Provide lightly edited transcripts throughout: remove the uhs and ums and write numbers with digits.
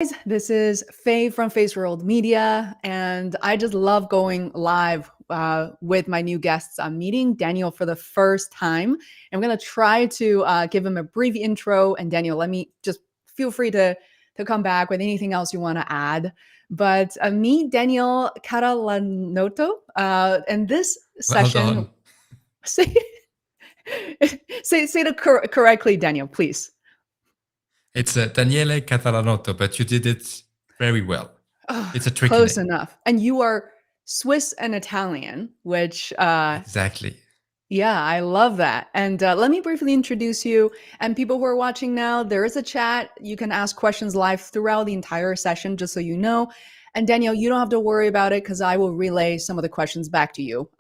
Guys, this is Faye from Face World Media, and I just love going live with my new guests. I'm meeting Daniel for the first time. I'm going to try to give him a brief intro, and Daniel, let me just feel free to come back with anything else you want to add. But meet Daniel Catalanotto, and this Well session, done. say say it correctly, Daniel, please. It's Daniele Catalanotto, but you did it very well. Oh, It's a tricky close name. enough. And you are Swiss and Italian, which Exactly. yeah, I love that. And let me briefly introduce you. And people who are watching now, there is a chat. You can ask questions live throughout the entire session, just so you know. And Daniel, you don't have to worry about it because I will relay some of the questions back to you.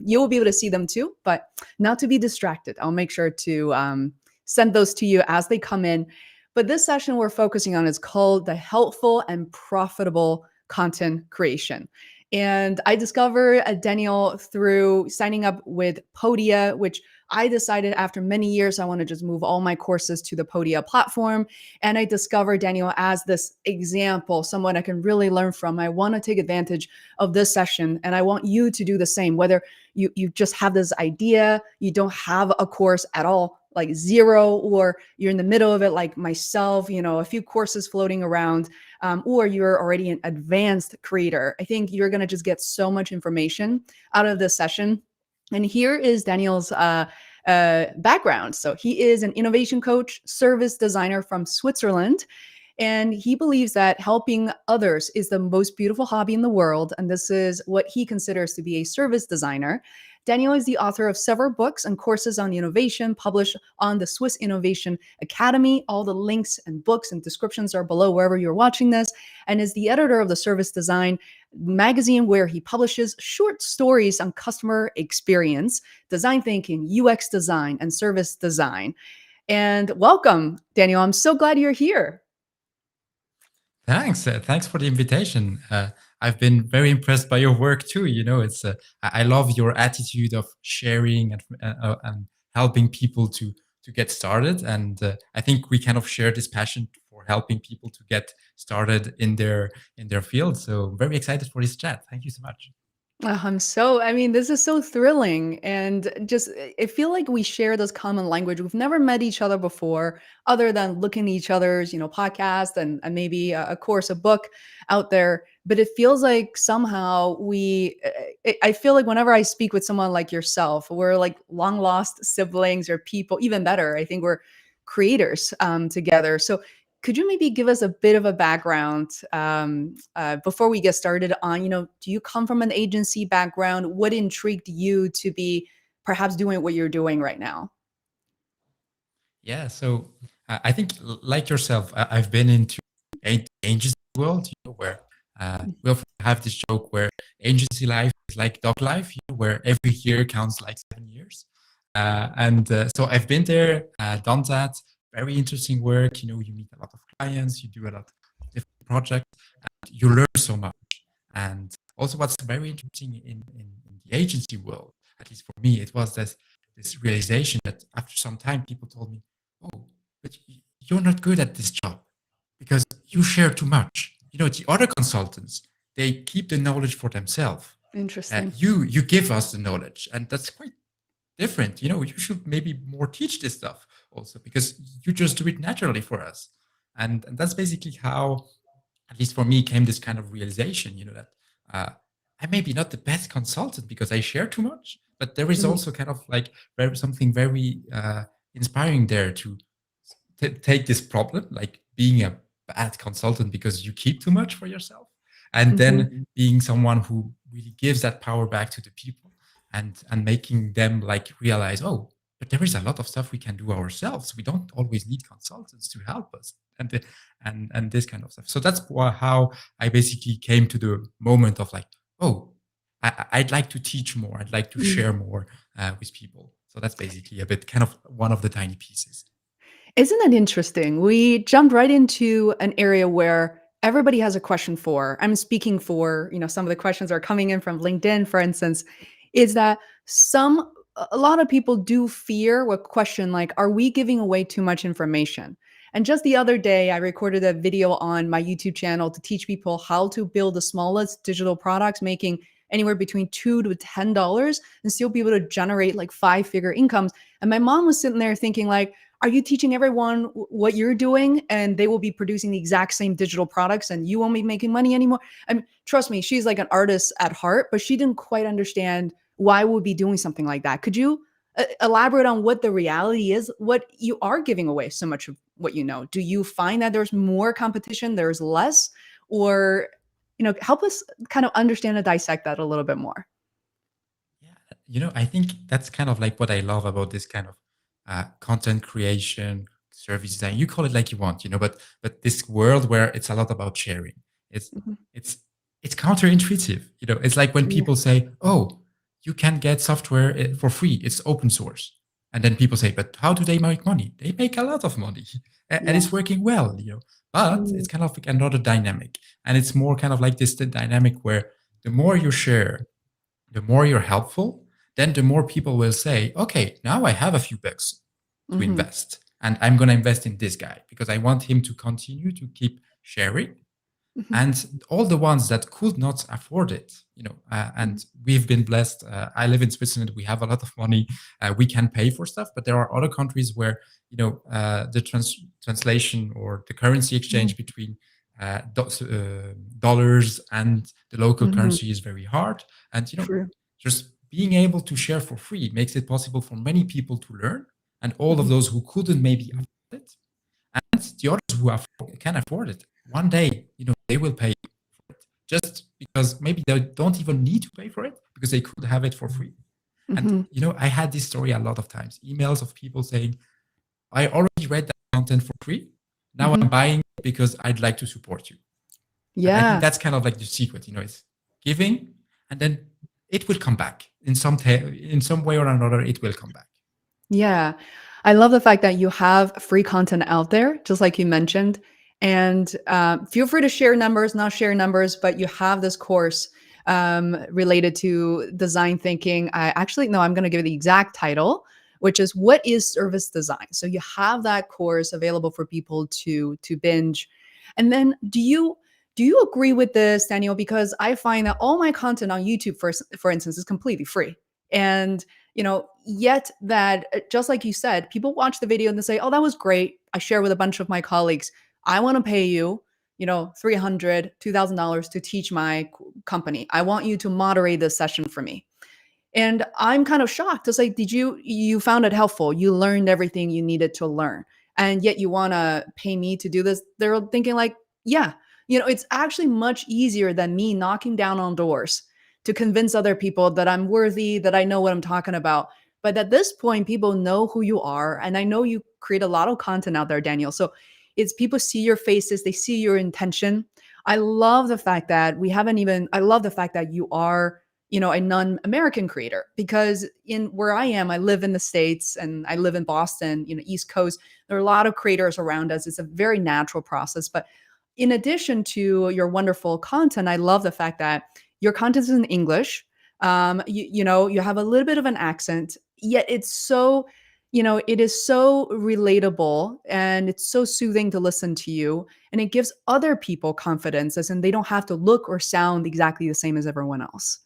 You will be able to see them too, but not to be distracted. I'll make sure to send those to you as they come in. But this session we're focusing on is called the helpful and profitable content creation. And I discovered Daniel through signing up with Podia, which I decided after many years I want to just move all my courses to the Podia platform. And I discovered Daniel as this example, someone I can really learn from. I want to take advantage of this session, and I want you to do the same. Whether you just have this idea, you don't have a course at all, like zero, or you're in the middle of it, like myself, a few courses floating around, or you're already an advanced creator. I think you're going to just get so much information out of this session. And here is Daniel's background. So he is an innovation coach, service designer from Switzerland. And he believes that helping others is the most beautiful hobby in the world. And this is what he considers to be a service designer. Daniel is the author of several books and courses on innovation published on the Swiss Innovation Academy. All the links and books and descriptions are below wherever you're watching this, and is the editor of the Service Design magazine, where he publishes short stories on customer experience, design thinking, UX design, and service design. And welcome, Daniel. I'm so glad you're here. Thanks. Thanks for the invitation. I've been very impressed by your work too. It's I love your attitude of sharing and helping people to get started. And I think we kind of share this passion for helping people to get started in their field. So I'm very excited for this chat. Thank you so much. This is so thrilling. And just, I feel like we share this common language. We've never met each other before, other than looking at each other's, podcast and maybe a course, a book out there. But it feels like somehow I feel like whenever I speak with someone like yourself, we're like long lost siblings or people, even better. I think we're creators together. So could you maybe give us a bit of a background before we get started on, do you come from an agency background? What intrigued you to be perhaps doing what you're doing right now? Yeah. So I think, like yourself, I've been into agency world, where we often have this joke where agency life is like dog life, where every year counts like 7 years. And so I've been there, done that. Very interesting work. You meet a lot of clients, you do a lot of different projects, and you learn so much. And also, what's very interesting in the agency world, at least for me, it was this realization that after some time, people told me, "Oh, but you're not good at this job because you share too much." The other consultants, they keep the knowledge for themselves. Interesting. You give us the knowledge, and that's quite different. You should maybe more teach this stuff also, because you just do it naturally for us. And that's basically how, at least for me, came this kind of realization, that I may be not the best consultant because I share too much, but there is Mhm. also kind of like something very inspiring there to take this problem, like being a bad consultant because you keep too much for yourself, and Mhm. then being someone who really gives that power back to the people, and making them like realize, oh, but there is a lot of stuff we can do ourselves. We don't always need consultants to help us, and this kind of stuff. So that's how I basically came to the moment of like, oh, I'd like to teach more. I'd like to Mm. share more with people. So that's basically a bit kind of one of the tiny pieces. Isn't that interesting? We jumped right into an area where everybody has a question for. I'm speaking for, some of the questions are coming in from LinkedIn, for instance, is that a lot of people do fear what question like, are we giving away too much information? And just the other day, I recorded a video on my YouTube channel to teach people how to build the smallest digital products, making anywhere between $2 to $10 and still be able to generate like 5-figure incomes. And my mom was sitting there thinking like, are you teaching everyone what you're doing and they will be producing the exact same digital products and you won't be making money anymore? I mean, trust me, she's like an artist at heart, but she didn't quite understand why we'd be doing something like that. Could you elaborate on what the reality is, what you are giving away so much of what you know? Do you find that there's more competition, there's less, or help us kind of understand and dissect that a little bit more? Yeah, I think that's kind of like what I love about this kind of content creation, service design. You call it like you want, but this world where it's a lot about sharing. It's Mhm. it's it's counterintuitive. It's like when Yeah. people say, "Oh, you can get software for free. It's open source," and then people say, "But how do they make money? They make a lot of money, and Yeah. it's working well." But Mm. it's kind of like another dynamic, and it's more kind of like this the dynamic where the more you share, the more you're helpful, then the more people will say, okay, now I have a few bucks to Mhm. invest. And I'm going to invest in this guy because I want him to continue to keep sharing. Mhm. And all the ones that could not afford it, Mhm. and we've been blessed. I live in Switzerland. We have a lot of money. We can pay for stuff, but there are other countries where, the translation or the currency Mhm. exchange between dollars and the local Mhm. currency is very hard. And, True. just being able to share for free makes it possible for many people to learn. And all of Mhm. those who couldn't maybe afford it, and the others who can afford it, one day, they will pay for it just because maybe they don't even need to pay for it because they could have it for free. And, Mhm. I had this story a lot of times, emails of people saying, I already read that content for free. Now I'm Mhm. buying it because I'd like to support you. And I think Yeah. that's kind of like the secret, it's giving and then it will come back in some way or another, it will come back. Yeah. I love the fact that you have free content out there, just like you mentioned. And feel free to share numbers, not share numbers, but you have this course related to design thinking. I actually, no, I'm going to give it the exact title, which is What is Service Design? So you have that course available for people to binge. And then do you agree with this, Daniel? Because I find that all my content on YouTube, for instance, is completely free. And yet that just like you said, people watch the video and they say, oh, that was great. I share with a bunch of my colleagues. I want to pay you, $300, $2,000 to teach my company. I want you to moderate this session for me. And I'm kind of shocked. It's like, you found it helpful? You learned everything you needed to learn. And yet you want to pay me to do this? They're thinking like, yeah, it's actually much easier than me knocking down on doors to convince other people that I'm worthy, that I know what I'm talking about. But at this point, people know who you are. And I know you create a lot of content out there, Daniel. So it's people see your faces, they see your intention. I love the fact that I love the fact that you are a non-American creator, because in where I am, I live in the States and I live in Boston, East Coast. There are a lot of creators around us. It's a very natural process. But in addition to your wonderful content, I love the fact that your content is in English. You have a little bit of an accent, yet it is so relatable and it's so soothing to listen to you. And it gives other people confidence, as in they don't have to look or sound exactly the same as everyone else.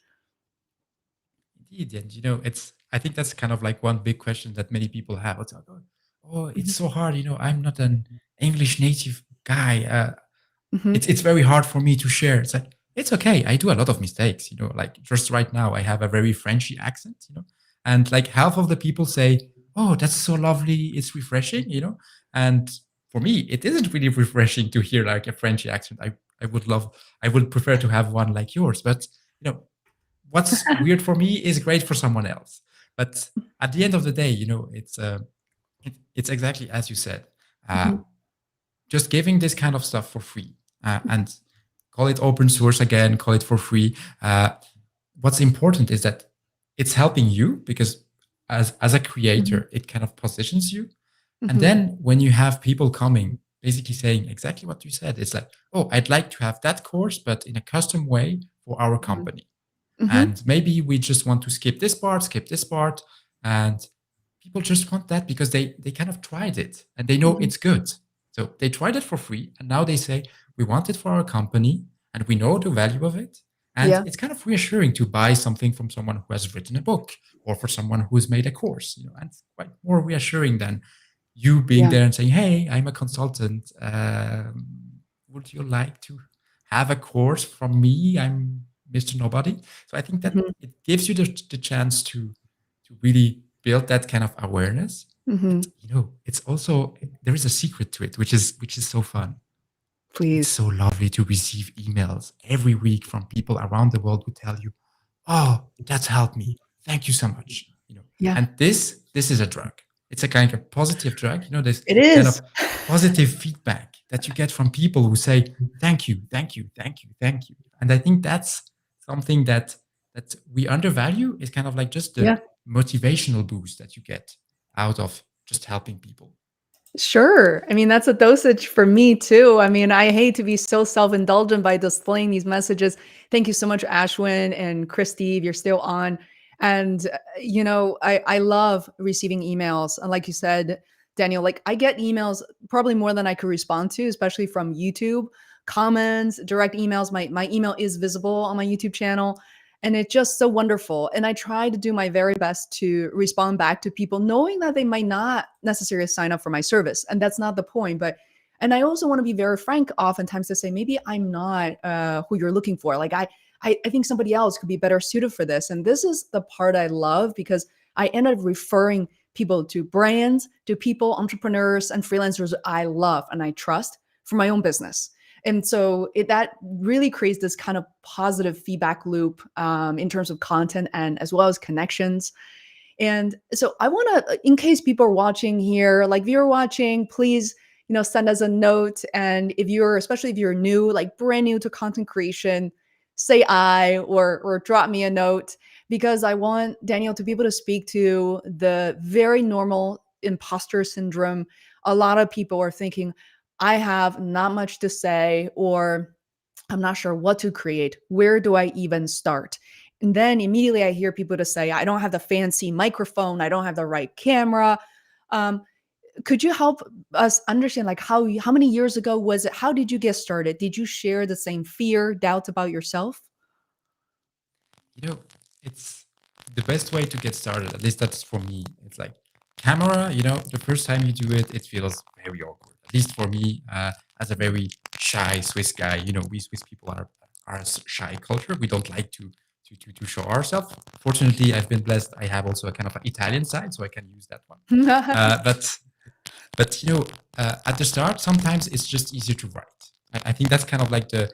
Indeed, and I think that's kind of like one big question that many people have. It's like, oh, it's Mhm. so hard. I'm not an English native guy. Mhm. It's very hard for me to share. It's like it's okay. I do a lot of mistakes. Like just right now, I have a very Frenchy accent. And like half of the people say, "Oh, that's so lovely. It's refreshing." And for me, it isn't really refreshing to hear like a Frenchy accent. I would prefer to have one like yours. But what's weird for me is great for someone else. But at the end of the day, it's exactly as you said. Uh, Mhm. just giving this kind of stuff for free, and call it open source again, call it for free. What's important is that it's helping you because as a Mhm. creator, it kind of positions you. And Mhm. then when you have people coming, basically saying exactly what you said, it's like, oh, I'd like to have that course, but in a custom way for our Mhm. company. Mhm. And maybe we just want to skip this part. And people just want that because they kind of tried it and they know Mhm. it's good. So they tried it for free, and now they say, we want it for our company, and we know the value of it. And Yeah. it's kind of reassuring to buy something from someone who has written a book or for someone who's made a course, and it's quite more reassuring than you being Yeah. there and saying, hey, I'm a consultant. Would you like to have a course from me? I'm Mr. Nobody. So I think that Hmm. it gives you the chance to really build that kind of awareness. Hmm. But it's also, there is a secret to it, which is so fun. It's Please. so lovely to receive emails every week from people around the world who tell you, oh, that's helped me. Thank you so much. Yeah. And this is a drug. It's a kind of positive drug. This It kind is. of positive feedback that you get from people who say, thank you, thank you, thank you, thank you. And I think that's something that we undervalue, is kind of like just the Yeah. motivational boost that you get out of just helping people. Sure. I mean, that's a dosage for me too. I mean, I hate to be so self-indulgent by displaying these messages. Thank you so much, Ashwin and Christy, if you're still on. And I love receiving emails. And like you said, Daniel, like I get emails probably more than I could respond to, especially from YouTube comments, direct emails. My email is visible on my YouTube channel. And it's just so wonderful. And I try to do my very best to respond back to people, knowing that they might not necessarily sign up for my service. And that's not the point. And I also want to be very frank, oftentimes, to say, maybe I'm not who you're looking for. Like, I think somebody else could be better suited for this. And this is the part I love, because I end up referring people to brands, to people, entrepreneurs, and freelancers I love and I trust for my own business. And so that really creates this kind of positive feedback loop in terms of content and as well as connections. And so I want to, in case people are watching here, like if you're watching, please, send us a note. And especially if you're new, like brand new to content creation, say I or drop me a note, because I want Daniel to be able to speak to the very normal imposter syndrome. A lot of people are thinking, I have not much to say, or I'm not sure what to create. Where do I even start? And then immediately I hear people to say, I don't have the fancy microphone. I don't have the right camera. Um, could you help us understand, like, how many years ago was it? How did you get started? Did you share the same fear, doubts about yourself? It's the best way to get started. At least that's for me. It's like camera. The first time you do it, it feels very awkward. At least for me, as a very shy Swiss guy. We Swiss people are a shy culture. We don't like to show ourselves. Fortunately, I've been blessed. I have also a kind of Italian side, so I can use that one. But at the start, sometimes it's just easier to write. I think that's kind of like the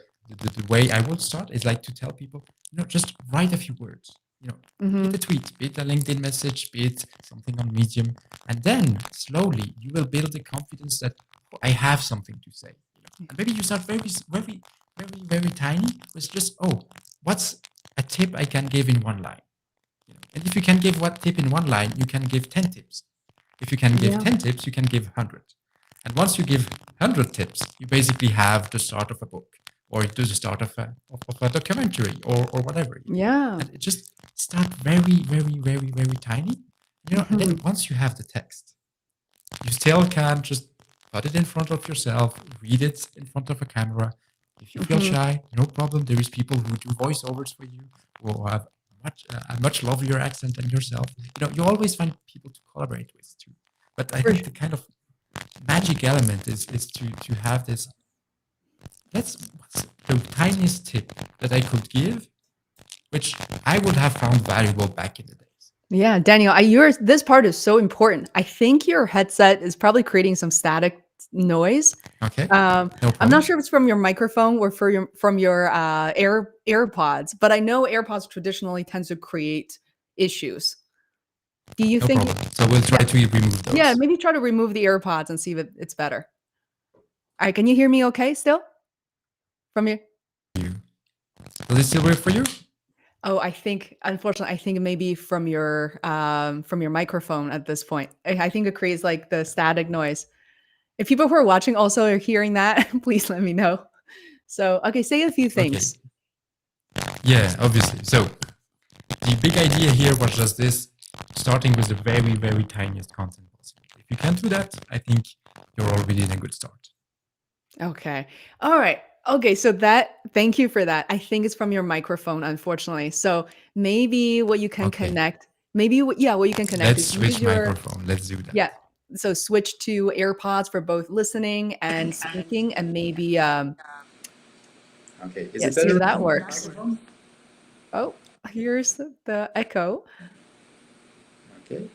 way I would start, is like to tell people, just write a few words. Be it Hmm. a tweet, be it a LinkedIn message, be it something on Medium, and then slowly you will build the confidence that, "Oh, I have something to say." And maybe you start very, very, very, very tiny with just, "Oh, what's a tip I can give in one line?" And if you can give one tip in one line, you can give 10 tips. If you can give Yeah. 10 tips, you can give 100. And once you give 100 tips, you basically have the start of a book, or the start of a documentary, or whatever. Yeah. And it just start very, very, very, very tiny. And then Hmm. once you have the text, you still can just put it in front of yourself, read it in front of a camera. If you feel Hmm. shy, no problem. There is people who do voiceovers for you, who have a much lovelier accent than yourself. You always find people to collaborate with too. But I For think sure. the kind of magic element is to have this. What's the tiniest tip that I could give, which I would have found valuable back in the days. Yeah, Daniel, this part is so important. I think your headset is probably creating some static noise. Okay, Um, no I'm not problem. sure if it's from your microphone or from your AirPods, but I know AirPods traditionally tends to create issues. Do you No think? problem. So we'll try Yeah, to remove yeah. those. Maybe try to remove the AirPods and see if it's better. All right, can you hear me? Okay, still from your? You. Will it still work for you? Oh, unfortunately, I think maybe from your microphone at this point. I think it creates like the static noise. If people who are watching also are hearing that, please let me know. So, okay, say a few Okay. things. Yeah, obviously. So the big idea here was just this, starting with the very, very tiniest content possible. If you can do that, I think you're already in a good start. Okay. All right. Okay. So thank you for that. I think it's from your microphone, unfortunately. So maybe what you can Okay, connect, maybe, yeah, what you can connect let's is use switch your, microphone. Let's do that. yeah. So switch to AirPods for both listening and speaking, and maybe, Okay, is yeah, it see if better that now? works. Oh, here's the echo. Okay,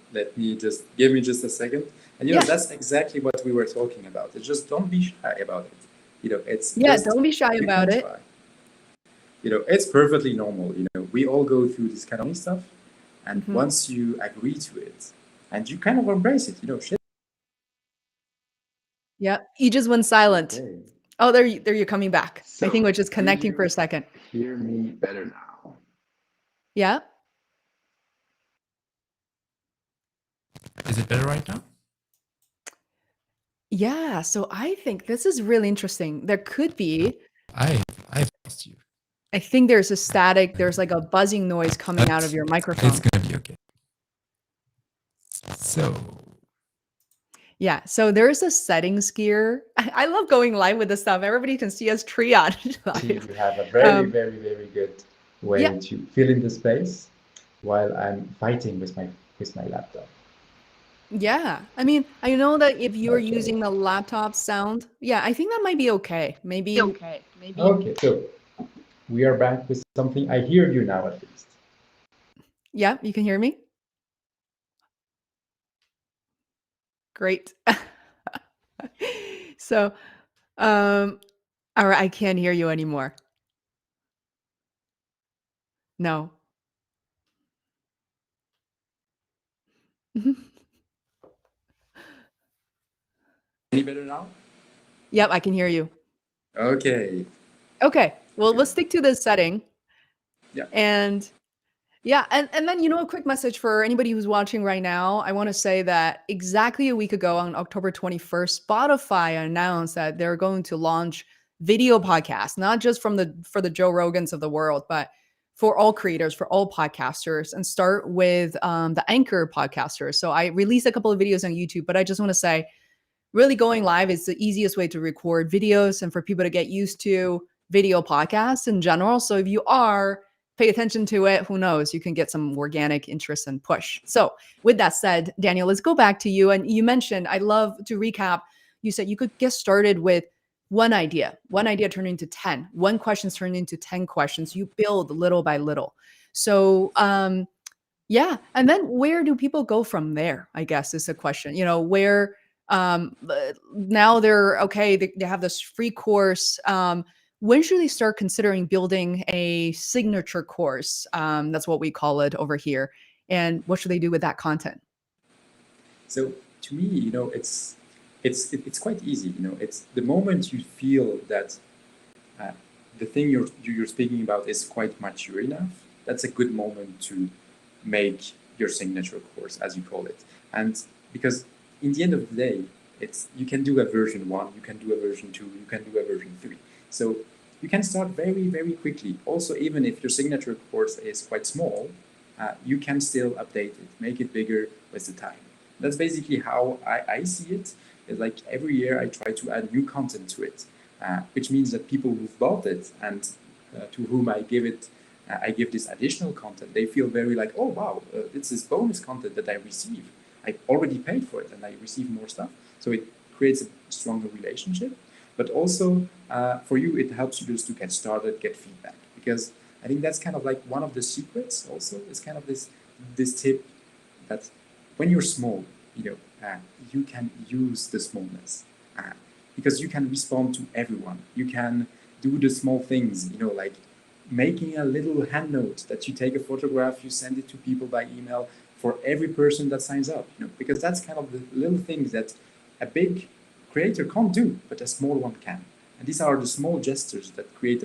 give me just a second. And Yeah. that's exactly what we were talking about. It's just don't be shy about it. It's Yeah. just Don't be shy you about can it. try. It's perfectly normal. We all go through this kind of stuff, and Mhm. once you agree to it, and you kind of embrace it, shit. Yeah. You just went silent. Okay. Oh, there you're coming back. I think So, we're just do connecting for a you second. hear me better now? Yeah. Is it better right now? Yeah. So I think this is really interesting. There could be, I've lost you. I think there's a static, there's like a buzzing noise coming out of But your it's microphone. gonna be okay. So Yeah. So there's a settings gear. I love going live with this stuff. Everybody can see us triage You live. have a very, Um, very, very good yeah. way to fill in the space while I'm fighting with my laptop. Yeah. I mean, I know that if you're Okay. using the laptop sound, yeah, I think that might be okay. Maybe, Okay, so we are back with something. I hear you now at least. yeah, you can hear me. Great. So, um, all right, I can't hear you anymore. No. Any better now? Yep, I can hear you. Okay. Okay. Well, Good. let's stick to this setting. Yeah. And yeah, and then a quick message for anybody who's watching right now. I want to say that exactly a week ago on October 21st, Spotify announced that they're going to launch video podcasts, not just for the Joe Rogans of the world, but for all creators, for all podcasters, and start with the Anchor podcasters. So I released a couple of videos on YouTube, but I just want to say really going live is the easiest way to record videos and for people to get used to video podcasts in general. So if you are, pay attention to it. Who knows? You can get some organic interest and push. So with that said, Daniel, let's go back to you. And you mentioned, I love to recap. You said you could get started with one idea turned into 10, one question turned into 10 questions. You build little by little. So, yeah, and then where do people go from there, I guess is the question. Where now they're okay, they have this free course. When should they start considering building a signature course? That's what we call it over here. And what should they do with that content? So to me, it's quite easy. It's the moment you feel that uh, the thing you're speaking about is quite mature enough. That's a good moment to make your signature course, as you call it. And because in the end of the day, it's you can do a version 1, you can do a version 2, you can do a version 3. So you can start very, very quickly. Also, even if your signature course is quite small, you can still update it, make it bigger with the time. That's basically how I see it. It's like every year I try to add new content to it, which means that people who've bought it and to whom I give this additional content, they feel very like, oh wow, it's this bonus content that I receive. I already paid for it and I receive more stuff. So it creates a stronger relationship. But also for you, it helps you just to get started, get feedback. Because I think that's kind of like one of the secrets also, is kind of this tip that when you're small, you can use the smallness because you can respond to everyone. You can do the small things, like making a little hand note that you take a photograph, you send it to people by email for every person that signs up, because that's kind of the little things that a big creator can't do, but a small one can. And these are the small gestures that create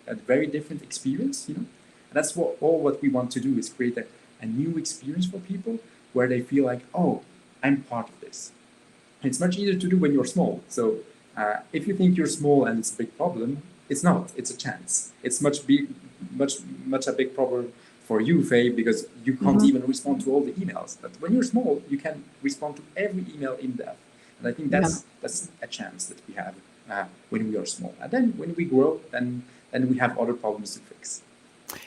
a very different experience, And that's what we want to do is create a new experience for people where they feel like, oh, I'm part of this. And it's much easier to do when you're small. So if you think you're small and it's a big problem, it's not. It's a chance. It's much a big problem for you, Faye, because you can't even respond to all the emails. But when you're small, you can respond to every email in depth. And I think Yeah. that's a chance that we have. when we are small. And then when we grow, then we have other problems to fix.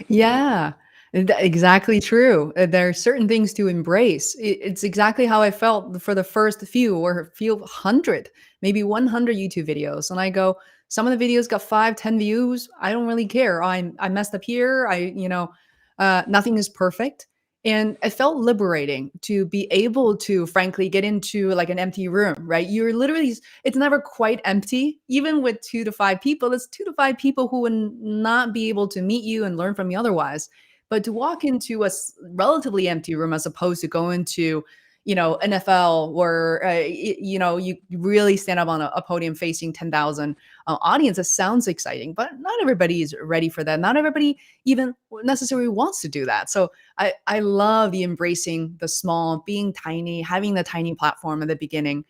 Yeah, exactly true. There are certain things to embrace. It's exactly how I felt for the first few or few hundred, maybe 100 YouTube videos. And I go, some of the videos got 5, 10 views. I don't really care. I messed up here. Nothing is perfect. And it felt liberating to be able to, frankly, get into like an empty room, right? You're literally, it's never quite empty. Even with 2 to 5 people, it's 2 to 5 people who would not be able to meet you and learn from you otherwise. But to walk into a relatively empty room as opposed to go into, NFL where, you really stand up on a podium facing 10,000 audience, it sounds exciting, but not everybody is ready for that. Not everybody even necessarily wants to do that. So I love the embracing the small, being tiny, having the tiny platform at the beginning.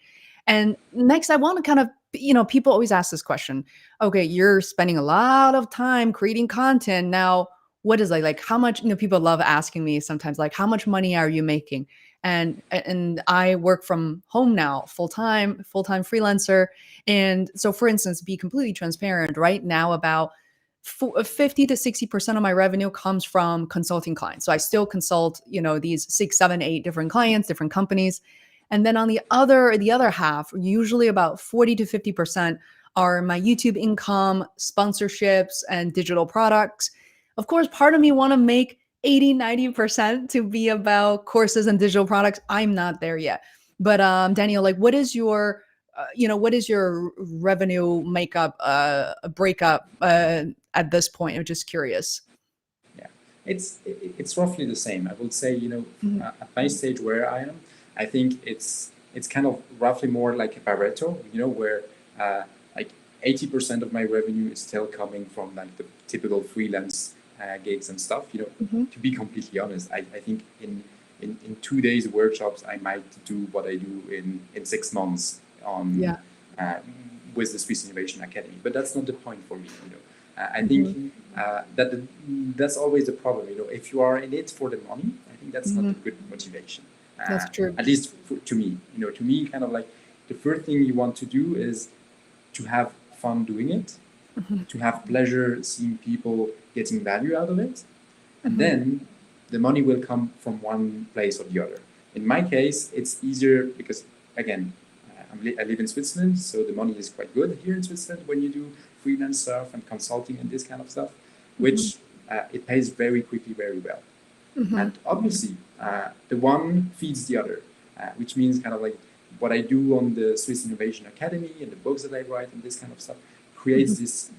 And next, I want to kind of, people always ask this question. Okay, you're spending a lot of time creating content. Now, what is like how much, people love asking me sometimes, like, how much money are you making? And I work from home now, full-time freelancer. And so, for instance, be completely transparent right now, about 50 to 60% of my revenue comes from consulting clients. So I still consult, these 6, 7, 8 different clients, different companies. And then on the other half, usually about 40 to 50% are my YouTube income, sponsorships, and digital products. Of course, part of me want to make 80, 90% to be about courses and digital products. I'm not there yet. But Daniel, like, what is your revenue makeup, breakup at this point? I'm just curious. Yeah, it's roughly the same. I would say, Mhm. at my stage where I am, I think it's kind of roughly more like a Pareto, where like 80% of my revenue is still coming from like the typical freelance gigs and stuff. Mhm. To be completely honest, I think in 2 days workshops, I might do what I do in 6 months on Yeah. uh, with the Swiss Innovation Academy. But that's not the point for me. I think Mhm. that's always the problem. If you are in it for the money, I think that's not a Mhm. good motivation. That's true. At least to me. To me, kind of like the first thing you want to do is to have fun doing it, Mhm. to have pleasure seeing people getting value out of it, and Mhm. then the money will come from one place or the other. In my case, it's easier because, again, I live in Switzerland, so the money is quite good here in Switzerland when you do freelance stuff and consulting and this kind of stuff, Mhm. which it pays very quickly, very well. Mhm. And obviously, the one feeds the other, which means kind of like what I do on the Swiss Innovation Academy and the books that I write and this kind of stuff Mhm. creates this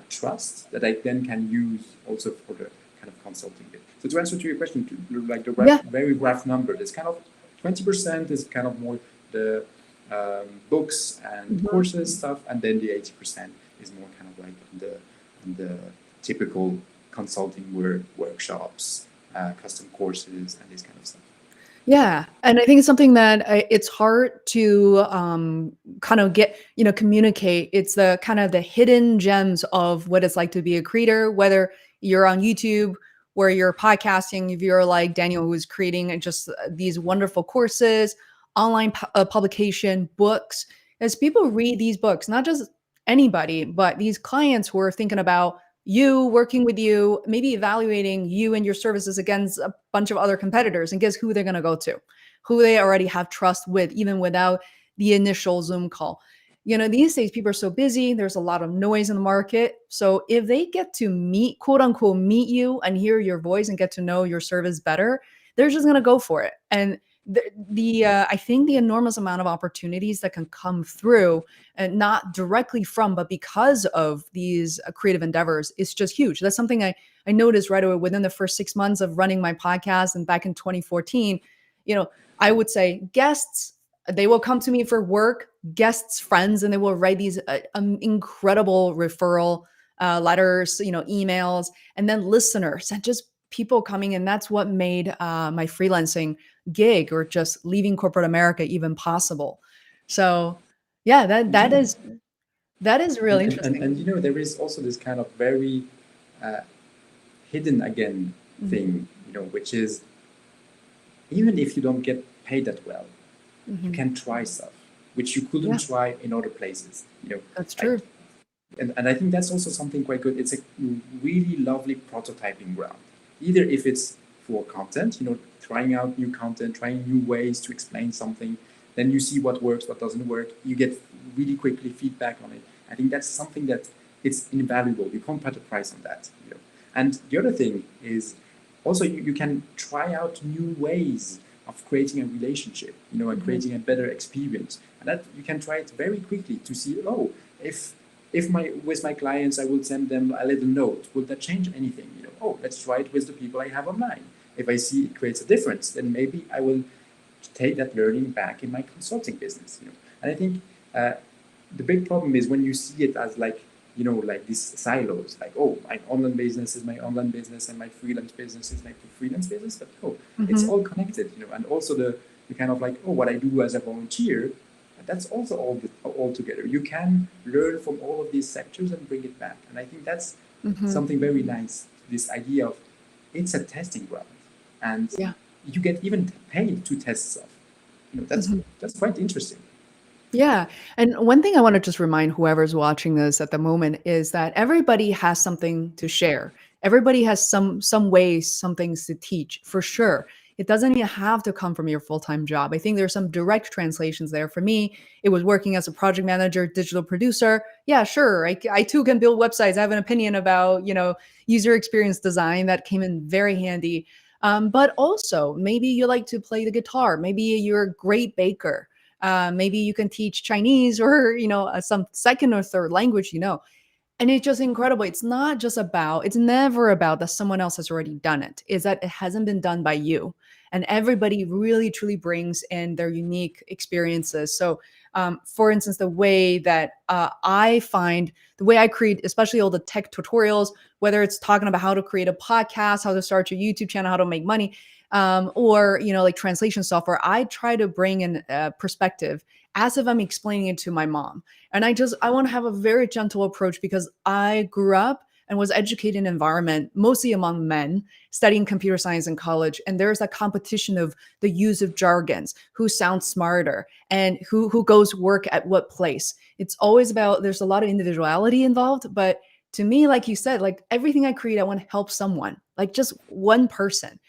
trust that I then can use also for the kind of consulting bit. So to answer to your question, like the Yeah. very rough number, it's kind of 20% is kind of more the books and Mhm. courses stuff, and then the 80% is more kind of like on the typical consulting workshops, custom courses, and this kind of stuff. Yeah, and I think it's something that it's hard to kind of communicate. It's the kind of the hidden gems of what it's like to be a creator, whether you're on YouTube, where you're podcasting, if you're like Daniel, who's creating just these wonderful courses, online publication, books. As people read these books, not just anybody, but these clients who are thinking about you, working with you, maybe evaluating you and your services against a bunch of other competitors, and guess who they're going to go to, who they already have trust with, even without the initial Zoom call. These days people are so busy, there's a lot of noise in the market. So if they get to meet, quote unquote, meet you and hear your voice and get to know your service better, they're just going to go for it. And I think the enormous amount of opportunities that can come through, and not directly from, but because of these creative endeavors, is just huge. That's something I noticed right away within the first 6 months of running my podcast. And back in 2014, I would say guests, they will come to me for work, guests, friends, and they will write these incredible referral letters, emails, and then listeners and just people coming in. That's what made my freelancing gig, or just leaving corporate America, even possible. So yeah, that is really interesting. There is also this kind of very uh, hidden again Mhm. thing, which is even if you don't get paid that well, you Mhm. can try stuff. which you couldn't Yeah. try in other places. That's Like, true. and I think that's also something quite good. It's a really lovely prototyping ground. Either if it's for content, trying out new content, trying new ways to explain something, then you see what works, what doesn't work. You get really quickly feedback on it. I think that's something that it's invaluable. You can't put a price on that. And the other thing is also you can try out new ways of creating a relationship, and creating a better experience. And that you can try it very quickly to see, if with my clients I will send them a little note, will that change anything? Let's try it with the people I have online. If I see it creates a difference, then maybe I will take that learning back in my consulting business. And I think the big problem is when you see it as like these silos, like, my online business is my online business and my freelance business is my freelance business, but it's all connected. And also the kind of like, what I do as a volunteer, that's also all together. You can learn from all of these sectors and bring it back. And I think that's something very nice. This idea of it's a testing ground, and you get even paid to test stuff. That's quite interesting. Yeah. And one thing I want to just remind whoever's watching this at the moment is that everybody has something to share. Everybody has some ways, some things to teach, for sure. It doesn't even have to come from your full-time job. I think there's some direct translations there. For me, it was working as a project manager, digital producer. Yeah, sure. I too can build websites. I have an opinion about, user experience design that came in very handy. But also maybe you like to play the guitar. Maybe you're a great baker. Maybe you can teach Chinese or, some second or third language, and it's just incredible. It's never about that someone else has already done it. Is that it hasn't been done by you. And everybody really, truly brings in their unique experiences. So, for instance, the way that I find the way I create, especially all the tech tutorials, whether it's talking about how to create a podcast, how to start your YouTube channel, how to make money, or, like translation software, I try to bring in a perspective as if I'm explaining it to my mom. And I want to have a very gentle approach because I grew up and was educated in an environment mostly among men studying computer science in college. And there's a competition of the use of jargons, who sounds smarter and who goes work at what place. It's always about, there's a lot of individuality involved, but to me, like you said, like everything I create, I want to help someone, like just one person.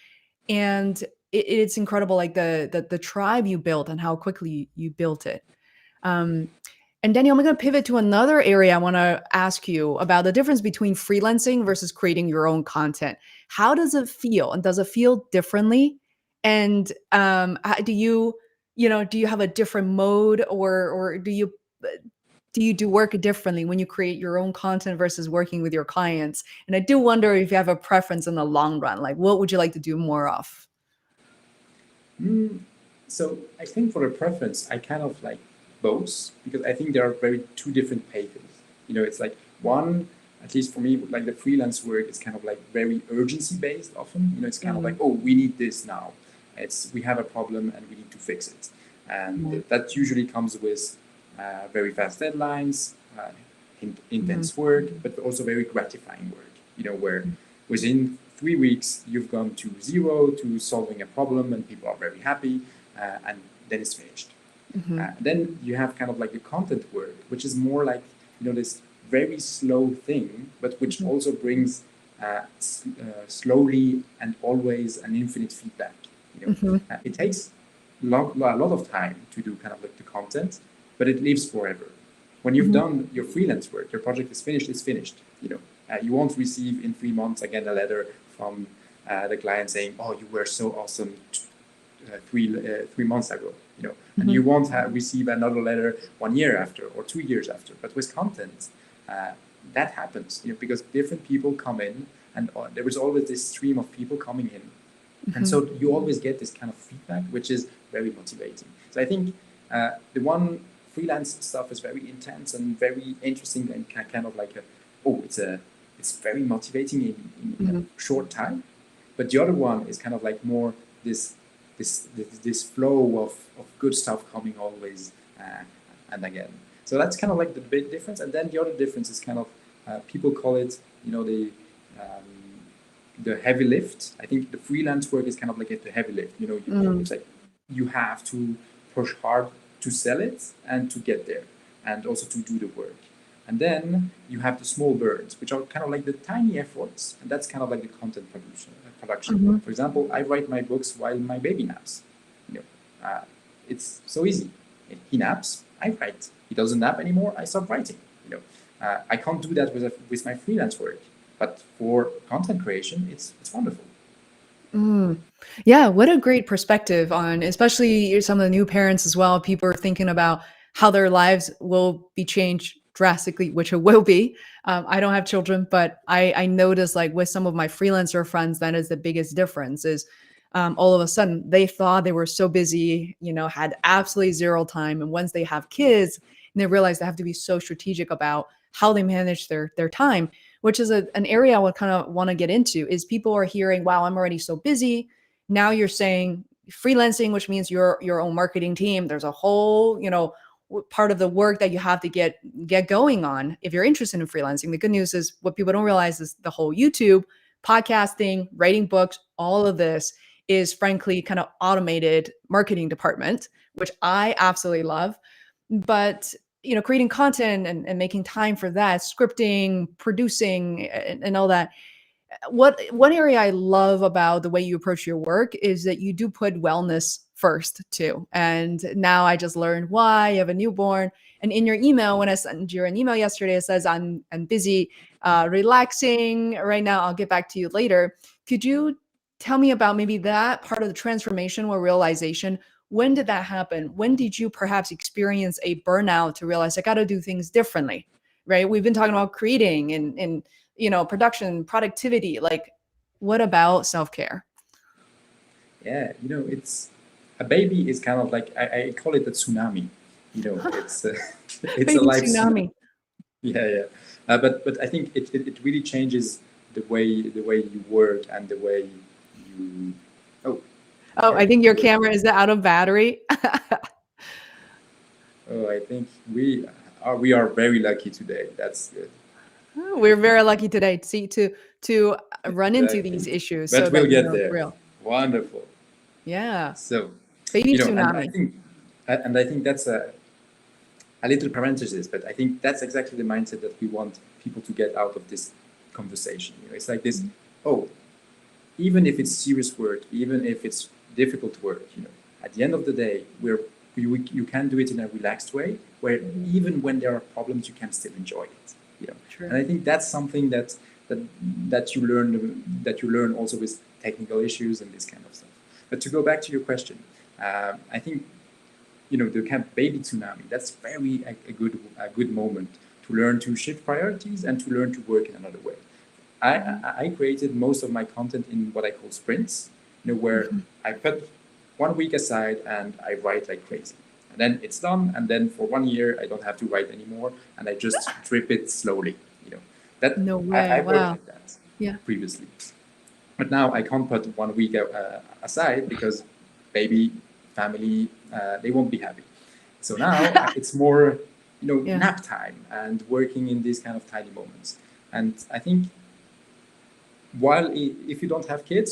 And it's incredible, like the tribe you built and how quickly you built it. Um, and Daniel, I'm going to pivot to another area. I want to ask you about the difference between freelancing versus creating your own content. How does it feel, and does it feel differently? And do you have a different mode, or do you do work differently when you create your own content versus working with your clients? And I do wonder if you have a preference in the long run, like what would you like to do more of? So I think for a preference, I kind of like both, because I think there are two different paces. It's like one, at least for me, like the freelance work is kind of like very urgency based often. It's kind of like, we need this now. We have a problem and we need to fix it. And that usually comes with very fast deadlines, intense work, but also very gratifying work, where within 3 weeks you've gone to zero to solving a problem and people are very happy, and then it's finished. Then you have kind of like the content work, which is more like, this very slow thing, but which also brings slowly and always an infinite feedback. It takes a lot of time to do kind of like the content, but it lives forever. When you've done your freelance work, your project is finished, it's finished. You won't receive in 3 months again a letter from the client saying, "Oh, you were so awesome 3 months ago." And you won't receive another letter 1 year after or 2 years after. But with content, that happens, because different people come in, and there is always this stream of people coming in. And so you always get this kind of feedback, which is very motivating. So I think the one freelance stuff is very intense and very interesting, and kind of like it's very motivating in a short time. But the other one is kind of like more this flow of good stuff coming always and again. So that's kind of like the big difference. And then the other difference is kind of people call it the heavy lift. I think the freelance work is kind of like the heavy lift. It's like you have to push hard to sell it and to get there, and also to do the work. And then you have the small birds, which are kind of like the tiny efforts, and that's kind of like the content production. Mhm. For example, I write my books while my baby naps. You know, it's so easy. He naps, I write. He doesn't nap anymore, I stop writing. I can't do that with my freelance work, but for content creation, it's wonderful. Mm. Yeah, what a great perspective on, especially some of the new parents as well. People are thinking about how their lives will be changed drastically, which it will be. I don't have children, but I notice like with some of my freelancer friends, that is the biggest difference is all of a sudden they thought they were so busy, had absolutely zero time. And once they have kids, and they realize they have to be so strategic about how they manage their time, which is an area I would kind of want to get into. Is people are hearing, wow, I'm already so busy. Now you're saying freelancing, which means your own marketing team. There's a whole, part of the work that you have to get going on if you're interested in freelancing. The good news is what people don't realize is the whole YouTube, podcasting, writing books, all of this is frankly kind of automated marketing department, which I absolutely love. But creating content and making time for that, scripting, producing, and all that. One area I love about the way you approach your work is that you do put wellness first too. And now I just learned why. You have a newborn, and in your email, when I sent you an email yesterday, it says I'm busy, relaxing right now. I'll get back to you later. Could you tell me about maybe that part of the transformation or realization? When did that happen? When did you perhaps experience a burnout to realize I got to do things differently? Right? We've been talking about creating and production, productivity. Like, what about self-care? Yeah, it's a baby is kind of like I call it a tsunami. It's it's a Baby life tsunami. tsunami. Yeah, yeah. But I think it really changes the way you work and the way you. Oh, Oh, I sorry. think your camera is out of battery. Oh, I think we are very lucky today. That's good. We're very lucky today to run into these Exactly. issues so But we'll that get it's there. real. Wonderful. Yeah. So, Baby and I tsunami. think, that's a little parenthesis, but I think that's exactly the mindset that we want people to get out of this conversation. It's like this, oh, even if it's serious work, even if it's difficult work, at the end of the day, you can do it in a relaxed way, where even when there are problems, you can still enjoy it. True. And I think that's something that you learn also with technical issues and this kind of stuff. But to go back to your question, I think the kind of baby tsunami. That's very a good moment to learn to shift priorities and to learn to work in another way. I created most of my content in what I call sprints, where I put 1 week aside and I write like crazy. And then it's done, and then for 1 year I don't have to write anymore, and I just drip it slowly. That No I way. worked Wow. like that Yeah. previously, but now I can't put 1 week aside because baby, family, they won't be happy. So now it's more, Yeah. nap time and working in these kind of tiny moments. And I think while if you don't have kids,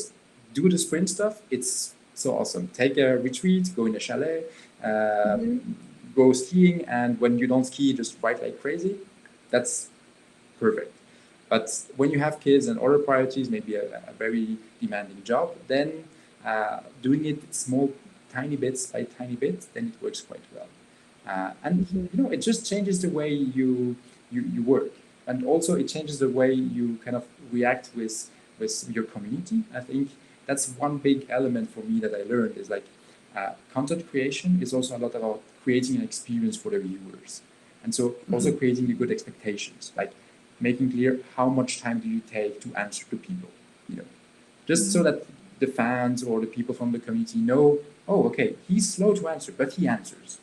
do the sprint stuff. It's so awesome. Take a retreat, go in a chalet, go skiing, and when you don't ski, just write like crazy. That's perfect. But when you have kids and other priorities, maybe a very demanding job, then doing it small, tiny bits by tiny bit, then it works quite well. And it just changes the way you work, and also it changes the way you kind of react with your community. I think that's one big element for me that I learned is like content creation is also a lot about creating an experience for the viewers, and so also creating the good expectations, like making clear how much time do you take to answer to people, just so that the fans or the people from the community know, oh, okay, he's slow to answer, but he answers,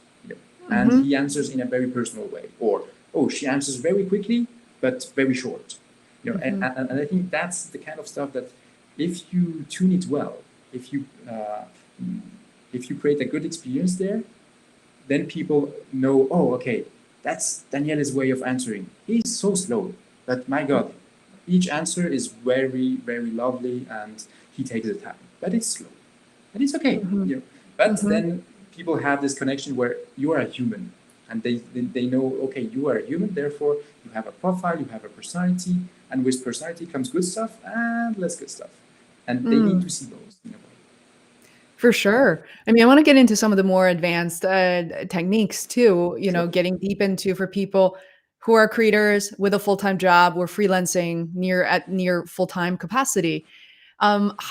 and he answers in a very personal way, or oh, she answers very quickly but very short, and I think that's the kind of stuff that if you tune it well, if you create a good experience there, then people know, oh, okay, that's Daniele's way of answering. He's so slow, but my God, each answer is very, very lovely, and he takes the time. But it's slow, but it's okay. But then people have this connection where you are a human, and they know, okay, you are a human, therefore you have a profile, you have a personality, and with personality comes good stuff and less good stuff, and they need Mm. to see those in a way. For sure. I mean, I want to get into some of the more advanced techniques too, Sure. getting deep into for people who are creators with a full-time job or freelancing near full-time capacity.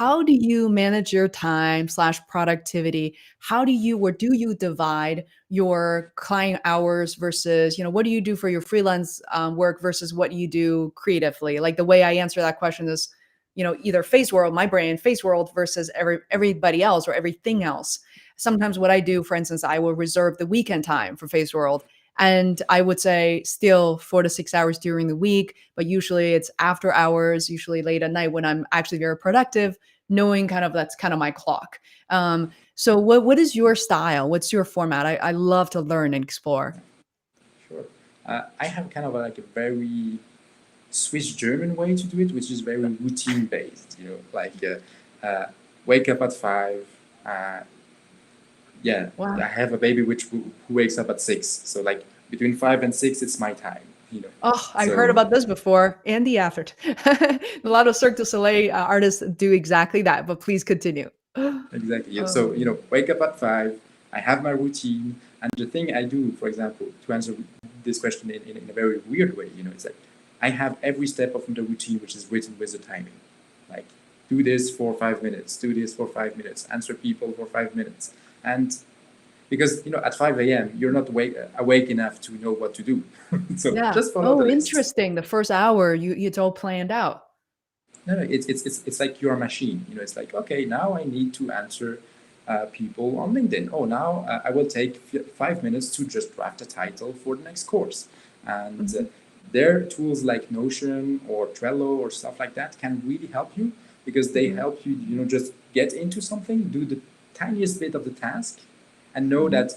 How do you manage your time slash productivity? How do you or do you divide your client hours versus, what do you do for your freelance work versus what you do creatively? Like the way I answer that question is, either face world, my brain, face world versus everybody else or everything else. Sometimes what I do, for instance, I will reserve the weekend time for face world. And I would say still 4 to 6 hours during the week, but usually it's after hours, usually late at night when I'm actually very productive, knowing kind of that's kind of my clock. So what is your style? What's your format? I love to learn and explore. Sure. I have kind of like a very Swiss German way to do it, which is very routine based. Like wake up at 5. Yeah, I Wow. have a baby who wakes up at 6. So like between 5 and 6, it's my time. Oh, I've heard So about this before. And the effort. A lot of Cirque du Soleil artists do exactly that, but please continue. exactly. Yeah. So Oh. wake up at 5. I have my routine, and the thing I do, for example, to answer this question in a very weird way, it's like I have every step of the routine which is written with the timing. Like do this for 5 minutes, do this for 5 minutes, answer people for 5 minutes, and because at 5 a.m. you're not awake enough to know what to do, so Yeah. just follow the Oh, list. interesting. The first hour, it's all planned out. No, it's like you're a machine. It's like, okay, now I need to answer people on LinkedIn. Oh, now I will take 5 minutes to just draft a title for the next course. And Mhm. there are tools like Notion or Trello or stuff like that can really help you, because they Mhm. help you, just get into something, do the tiniest bit of the task, and know Mhm. that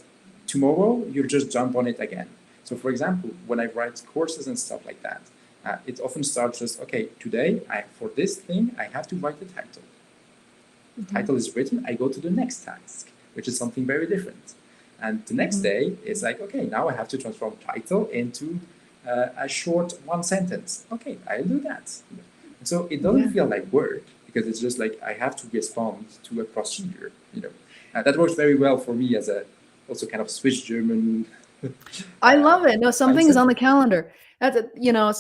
tomorrow you'll just jump on it again. So, for example, when I write courses and stuff like that, it often starts just, okay, today for this thing I have to write the title. The Mhm. title is written, I go to the next task, which is something very different. And the next Mhm. day it's like, okay, now I have to transform title into a short one sentence. Okay, I'll do that. And so it doesn't Yeah. feel like work, because it's just like I have to respond to a procedure. That works very well for me as a also kind of Swiss German I love it. No, something is mindset. on the calendar.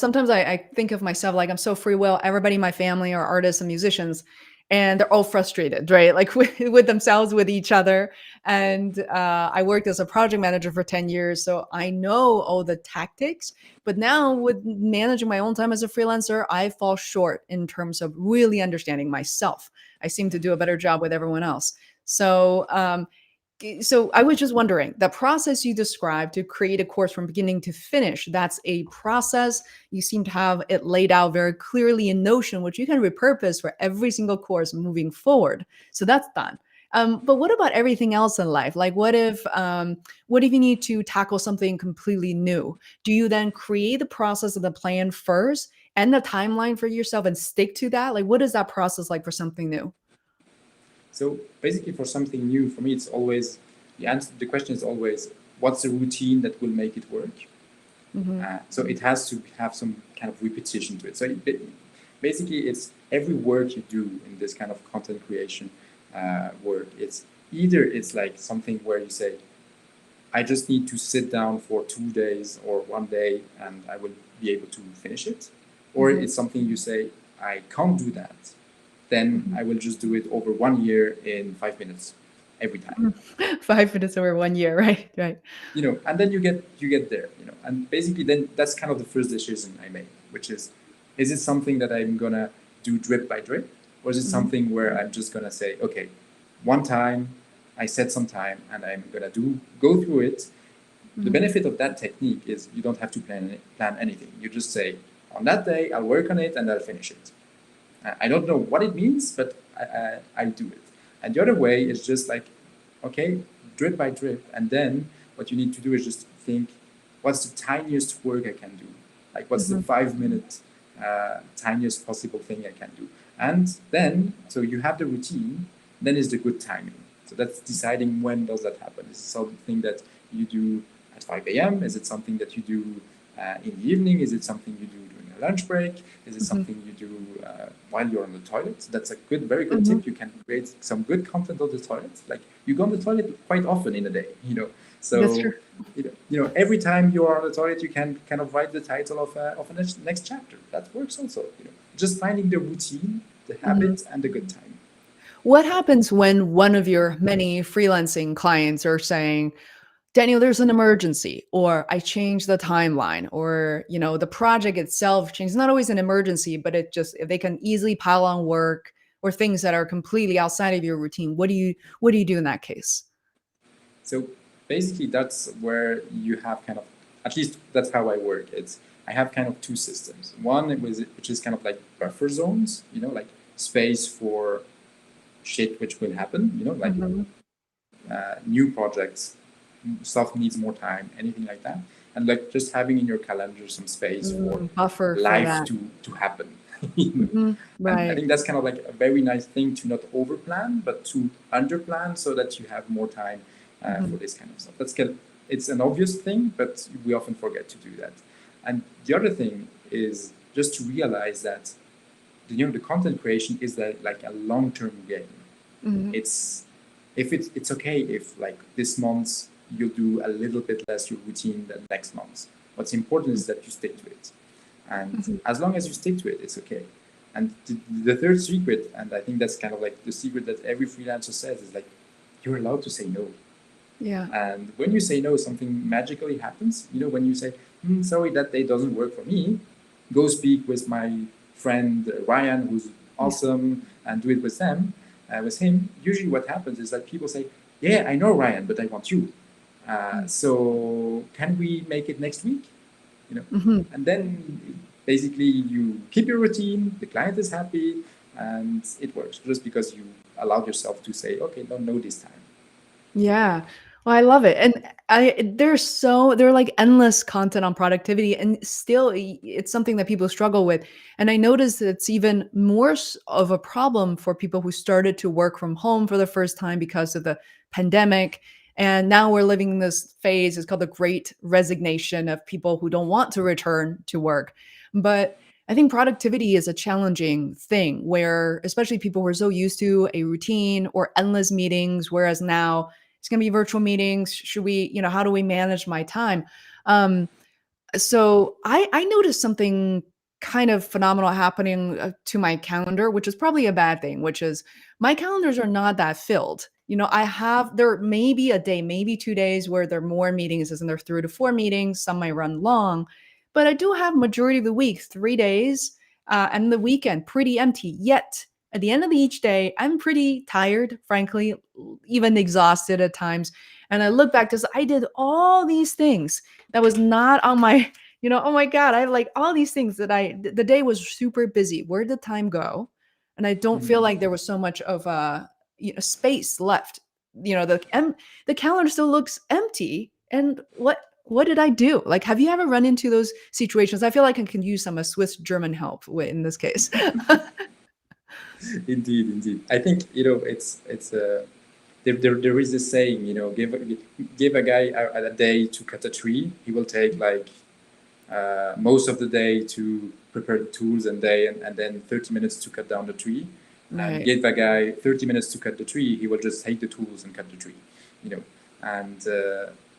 Sometimes I think of myself like I'm so free will. Everybody in my family are artists and musicians, and they're all frustrated, right? Like with themselves, with each other. And I worked as a project manager for 10 years, so I know all the tactics. But now with managing my own time as a freelancer, I fall short in terms of really understanding myself. I seem to do a better job with everyone else. So I was just wondering, the process you described to create a course from beginning to finish, that's a process. You seem to have it laid out very clearly in Notion, which you can repurpose for every single course moving forward. So that's done. But what about everything else in life? Like what if you need to tackle something completely new? Do you then create the process of the plan first and the timeline for yourself and stick to that? Like what is that process like for something new? So basically, for something new, for me, it's always the answer. The question is always, what's the routine that will make it work? Hmm. So it has to have some kind of repetition to it. So basically, it's every work you do in this kind of content creation work. It's either it's like something where you say, I just need to sit down for 2 days or one day, and I will be able to finish it, or Hmm. it's something you say, I can't do that, then Hmm. I will just do it over 1 year in 5 minutes every time. 5 minutes over 1 year, right? Right. And then you get there, and basically then that's kind of the first decision I make, which is it something that I'm gonna do drip by drip, or is it Mhm. something where I'm just gonna say, okay, one time I set some time and I'm gonna go through it. The Mhm. benefit of that technique is you don't have to plan anything. You just say, on that day I'll work on it and I'll finish it. I don't know what it means, but I'll do it. And the other way is just like, okay, drip by drip. And then what you need to do is just think, what's the tiniest work I can do? Like, what's the Mhm. 5 minute tiniest possible thing I can do? And then, so you have the routine, then is the good timing. So that's deciding when does that happen. Is it something that you do at 5 a.m.? Is it something that you do in the evening? Is it something you do during a lunch break? Is it something you do while you're on the toilet? That's a very good tip. You can create some good content on the toilet. Like you go on the toilet quite often in a day, you know. So That's true. Every time you are on the toilet, you can kind of write the title of a next chapter. That works also. Just finding the routine, the habit, and the good time. What happens when one of your many freelancing clients are saying, Daniel, there's an emergency, or I changed the timeline, or the project itself changed? It's not always an emergency, but if they can easily pile on work or things that are completely outside of your routine. What do you do in that case? So basically, that's where you have kind of, at least that's how I work. I have kind of two systems. One which is kind of like buffer zones, like space for shit which will happen, like new projects, stuff needs more time, anything like that. And like just having in your calendar some space for buffer life for to happen. Right. And I think that's kind of like a very nice thing to not overplan, but to underplan so that you have more time for this kind of stuff. It's an obvious thing, but we often forget to do that. And the other thing is just to realize that the content creation is like a long-term game. It's okay if like this month you do a little bit less your routine than next month. What's important is that you stick to it, and as long as you stick to it, it's okay. And the third secret, and I think that's kind of like the secret that every freelancer says, is like you're allowed to say no. Yeah. And when you say no, something magically happens. When you say, sorry, that day doesn't work for me, go speak with my friend Ryan, who's awesome, and do it with them. With him, usually what happens is that people say, yeah, I know Ryan, but I want you. So can we make it next week? And then basically you keep your routine, the client is happy, and it works just because you allowed yourself to say, okay, no this time. Yeah. Well, I love it. And there are like endless content on productivity, and still it's something that people struggle with. And I noticed that it's even more of a problem for people who started to work from home for the first time because of the pandemic. And now we're living in this phase, it's called the Great Resignation, of people who don't want to return to work. But I think productivity is a challenging thing, where especially people who are so used to a routine or endless meetings, whereas now it's going to be virtual meetings. Should we, how do we manage my time? So I noticed something kind of phenomenal happening to my calendar, which is probably a bad thing, which is my calendars are not that filled. There may be a day, maybe 2 days where there are more meetings, and there are 3 to 4 meetings. Some might run long, but I do have majority of the week, 3 days, and the weekend pretty empty. Yet at the end of each day, I'm pretty tired, frankly, even exhausted at times. And I look back to, I did all these things that was not on my, oh my God, I have like all these things that the day was super busy. Where did time go? And I don't feel like there was so much of a space left. The calendar still looks empty. And what did I do? Like, have you ever run into those situations? I feel like I can use some Swiss German help in this case. Indeed. I think there is this saying, give a guy a day to cut a tree, he will take like most of the day to prepare the tools and then 30 minutes to cut down the tree. Right. Give a guy 30 minutes to cut the tree, he will just take the tools and cut the tree. And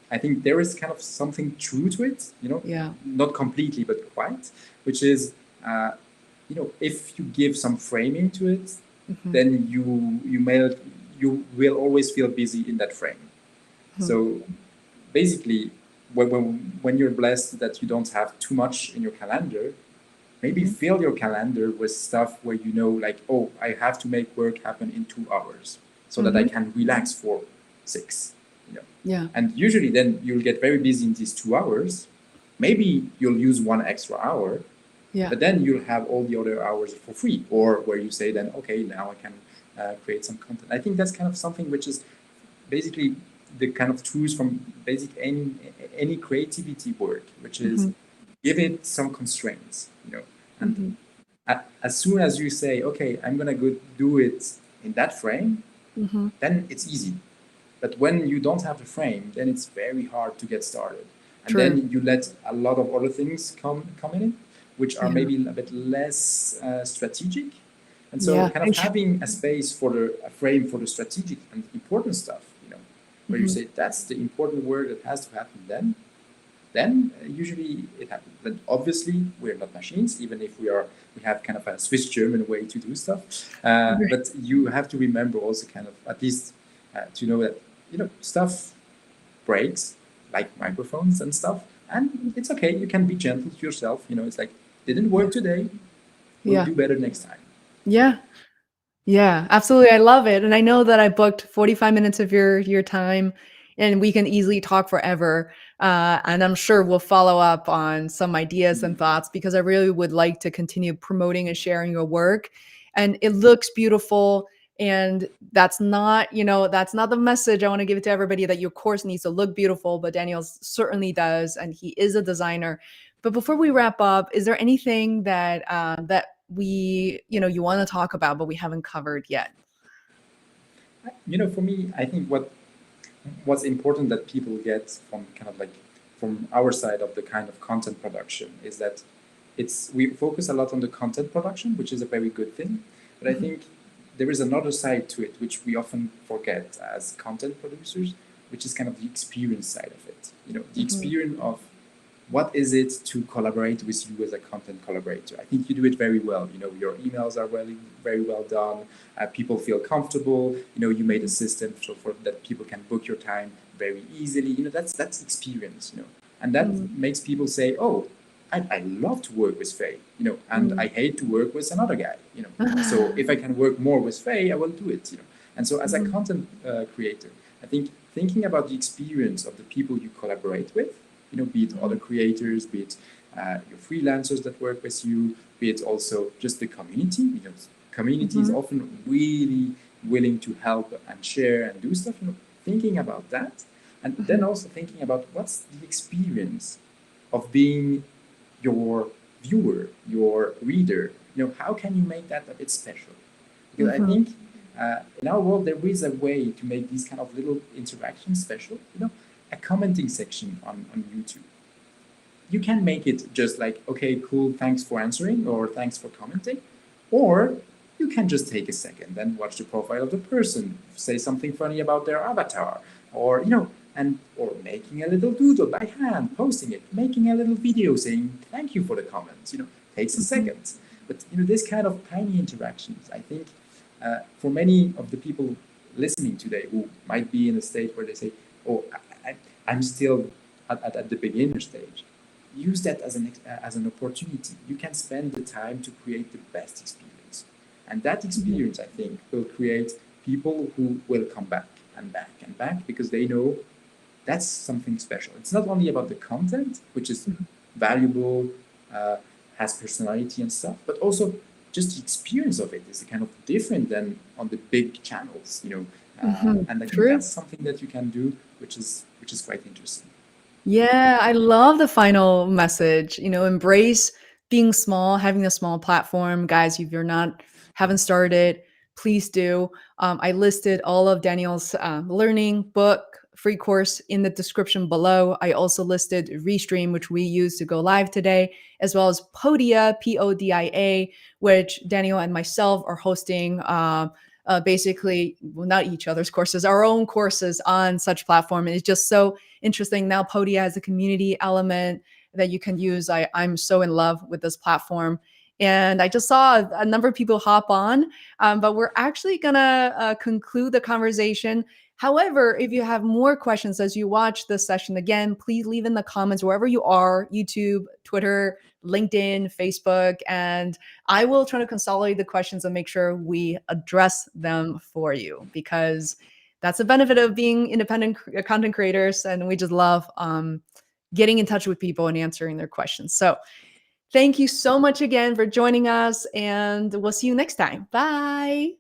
I think there is kind of something true to it. Yeah. Not completely, but quite, which is. If you give some framing to it, then you will always feel busy in that frame. So basically, when you're blessed that you don't have too much in your calendar, maybe fill your calendar with stuff where like, oh, I have to make work happen in 2 hours so that I can relax for 6. Yeah. And usually then you'll get very busy in these 2 hours. Maybe you'll use 1 extra hour. Yeah. But then you'll have all the other hours for free, or where you say then, okay, now I can create some content. I think that's kind of something which is basically the kind of truth from basic any creativity work, which is give it some constraints, and as soon as you say, okay, I'm gonna go do it in that frame, Mm-hmm. then it's easy. But when you don't have the frame, then it's very hard to get started. And True. then you let a lot of other things come in, which are Yeah. maybe a bit less strategic. And so, Yeah. kind of having a space for a frame for the strategic and important stuff, where you Mhm. say that's the important work that has to happen then usually it happens. But obviously, we're not machines, even if we have kind of a Swiss German way to do stuff. But you have to remember also kind of at least to know that stuff breaks, like microphones and stuff, and it's okay. You can be gentle to yourself. It's like didn't work today. We'll Yeah. do better next time. Yeah. Yeah, absolutely. I love it. And I know that I booked 45 minutes of your time and we can easily talk forever. And I'm sure we'll follow up on some ideas and thoughts because I really would like to continue promoting and sharing your work. And it looks beautiful. And that's not the message I want to give it to everybody that your course needs to look beautiful, but Daniel certainly does. And he is a designer. But before we wrap up, is there anything that you want to talk about but we haven't covered yet? For me, I think what's important that people get from kind of like from our side of the kind of content production is that we focus a lot on the content production, which is a very good thing. But I think there is another side to it which we often forget as content producers, which is kind of the experience side of it. The experience of what is it to collaborate with you as a content collaborator. I think you do it very well. Your emails are very well done. People feel comfortable. You made a system so for that people can book your time very easily. That's experience. And that makes people say, oh, I love to work with Faye, and I hate to work with another guy, So if I can work more with Faye, I will do it, And so as a content creator, I think thinking about the experience of the people you collaborate with, be it other creators, be it your freelancers that work with you, be it also just the community. Community is often really willing to help and share and do stuff. Thinking about that, and then also thinking about what's the experience of being your viewer, your reader. How can you make that a bit special? Because I think in our world there is a way to make these kind of little interactions special. A commenting section on YouTube. You can make it just like, okay, cool, thanks for answering or thanks for commenting. Or you can just take a second and watch the profile of the person, say something funny about their avatar, or or making a little doodle by hand, posting it, making a little video saying thank you for the comments. Takes a second. But this kind of tiny interactions, I think, for many of the people listening today who might be in a state where they say, oh, I'm still at the beginner stage. Use that as an opportunity. You can spend the time to create the best experience. And that experience, I think, will create people who will come back and back and back because they know that's something special. It's not only about the content, which is valuable, has personality and stuff, but also just the experience of it is kind of different than on the big channels, and I think that's something that you can do, which is quite interesting. Yeah, I love the final message. Embrace being small, having a small platform. Guys, if you're not haven't started, please do. I listed all of Daniel's learning book free course in the description below. I also listed Restream, which we use to go live today, as well as Podia, Podia, which Daniel and myself are hosting. Basically, well, not each other's courses, our own courses on such platform. And it's just so interesting. Now Podia has a community element that you can use. I'm so in love with this platform. And I just saw a number of people hop on, but we're actually going to conclude the conversation. However, if you have more questions as you watch this session again, please leave in the comments wherever you are, YouTube, Twitter, LinkedIn, Facebook, and I will try to consolidate the questions and make sure we address them for you because that's the benefit of being independent content creators. And we just love getting in touch with people and answering their questions. So thank you so much again for joining us, and we'll see you next time. Bye.